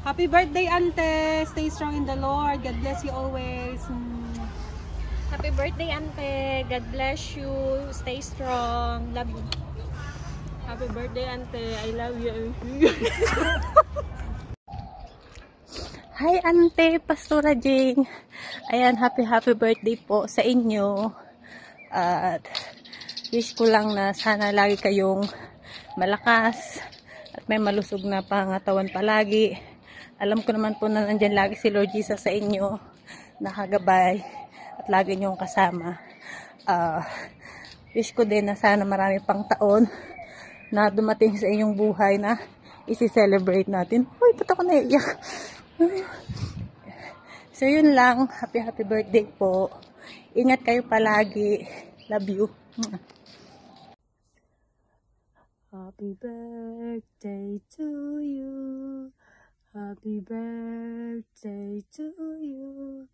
Happy birthday, Ante! Stay strong in the Lord. God bless you always. Happy birthday, Ante. God bless you. Stay strong. Love you. Happy birthday, Ante. I love you. Hi, Ante, Pastora Jing. Ayan, happy birthday po sa inyo. At wish ko lang na sana lagi kayong malakas at may malusog na pangatawan palagi. Alam ko naman po na nandyan lagi si Lord Jesus sa inyo, nakagabay at lagi niyong kasama. Wish ko din na sana marami pang taon na dumating sa inyong buhay na isi-celebrate natin. Uy, ba't ako naiiyak? So yun lang, happy birthday po. Ingat kayo palagi. Love you. Happy birthday to you. Happy birthday to you.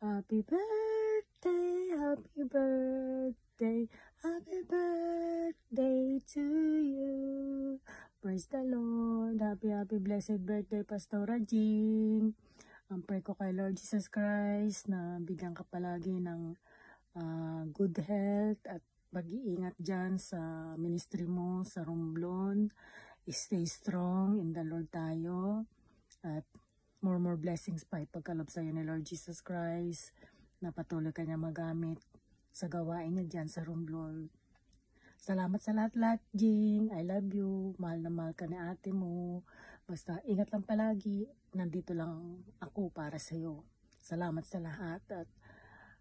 Happy birthday, happy birthday, happy birthday to you. Praise the Lord. Happy blessed birthday, Pastora Jing. Ang pray ko kay Lord Jesus Christ na bigyan ka palagi ng good health at pag-iingat dyan sa ministry mo sa Romblon. Stay strong in the Lord tayo. At more blessings pa ipagkaloob sa iyo ni Lord Jesus Christ na patuloy ka niya magamit sa gawain niya dyan sa Romblon. Salamat sa lahat, Jing. I love you. Mahal na mahal ka ni ate mo. Basta ingat lang palagi. Nandito lang ako para sa iyo. Salamat sa lahat at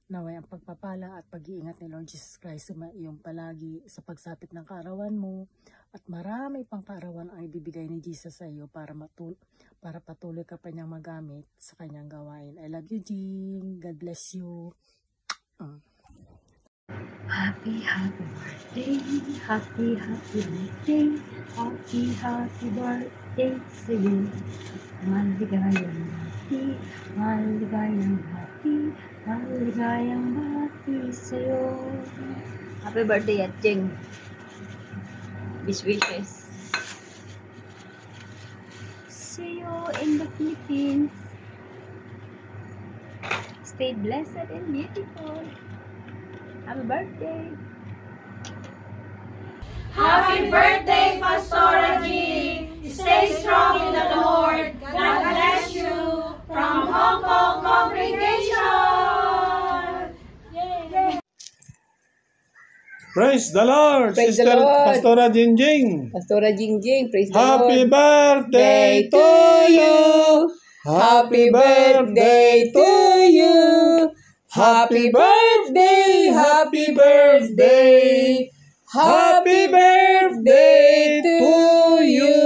naway ang pagpapala at pag-iingat ni Lord Jesus Christ sa iyong palagi sa pagsapit ng kaarawan mo. At marami pang kaarawan ang ibibigay ni Jesus sa iyo para patuloy ka pa niyang magamit sa kanyang gawain. I love you, Jing. God bless you. Happy birthday, happy birthday, happy birthday sa iyo. Maligayang bati sa iyo. Happy birthday, Jing. Best wishes. See you in the Philippines. Stay blessed and beautiful. Happy birthday. Happy birthday, Pastora G. Stay strong in the Lord. God bless you from Hong Kong Congregation. Praise the Lord, Praise Sister the Lord. Pastora Jingjing. Pastora Jingjing, praise the Happy Lord. birthday to you. Happy birthday to you. Happy birthday, happy birthday. Happy birthday to you.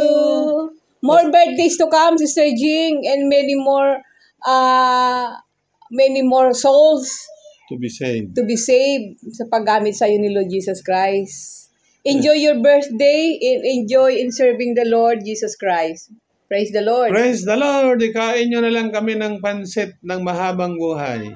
More birthdays to come, Sister Jing, and many more souls To be saved. sa paggamit sa iyo ni Lord Jesus Christ. Enjoy your birthday and enjoy in serving the Lord Jesus Christ. Praise the Lord. Praise the Lord. Ikain nyo na lang kami ng pansit ng mahabang buhay.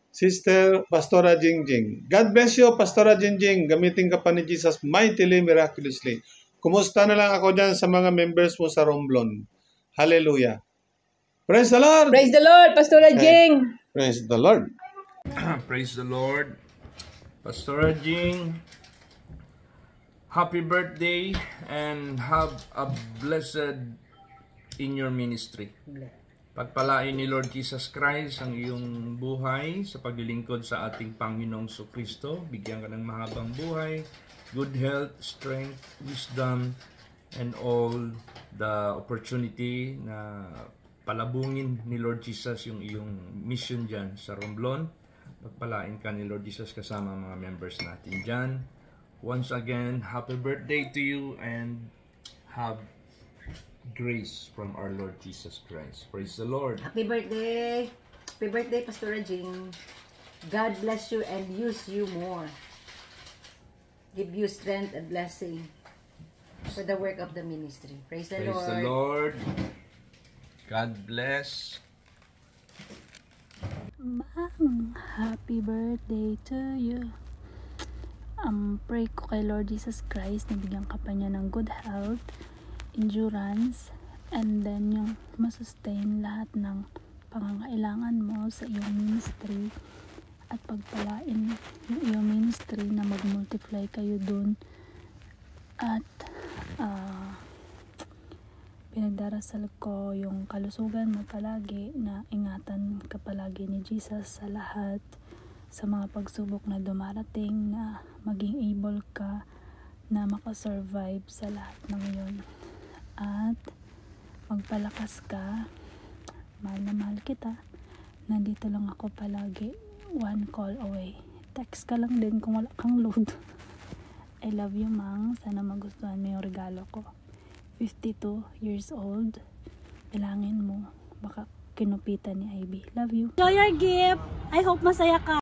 Sister Pastora Jingjing. God bless you, Pastora Jingjing. Gamitin ka pa ni Jesus mightily, miraculously. Kumusta na lang ako dyan sa mga members mo sa Romblon. Hallelujah. Praise the Lord. Praise the Lord, Pastora Jing. Praise the Lord. Praise the Lord. Pastora Jing, happy birthday and have a blessed in your ministry. Pagpalain ni Lord Jesus Christ ang iyong buhay sa paglilingkod sa ating Panginoong Kristo. Bigyan ka ng mahabang buhay, good health, strength, wisdom, and all the opportunity na palabungin ni Lord Jesus yung iyong mission dyan sa Romblon. Pagpalain ka ni Lord Jesus kasama mga members natin dyan. Once again, happy birthday to you and have grace from our Lord Jesus Christ. Praise the Lord. Happy birthday. Happy birthday, Pastora Jing. God bless you and use you more. Give you strength and blessing for the work of the ministry. Praise the Lord. Praise the Lord. God bless. Mang, happy birthday to you. Pray ko kay Lord Jesus Christ na bigyan ka pa niya ng good health, endurance, and then yung masustain lahat ng pangangailangan mo sa iyong ministry, at pagpalain yung iyong ministry na mag-multiply kayo dun. At pinagdarasal ko yung kalusugan mo palagi, na ingatan ka palagi ni Jesus sa lahat, sa mga pagsubok na dumarating, na maging able ka na makasurvive sa lahat ng yun. At magpalakas ka. Mahal na mahal kita. Nandito lang ako palagi, one call away. Text ka lang din kung wala kang load. I love you, Mang. Sana magustuhan mo yung regalo ko. 52 years old. Bilangin mo, baka kinupitan ni Ivy. Love you. Enjoy your gift. I hope masaya ka.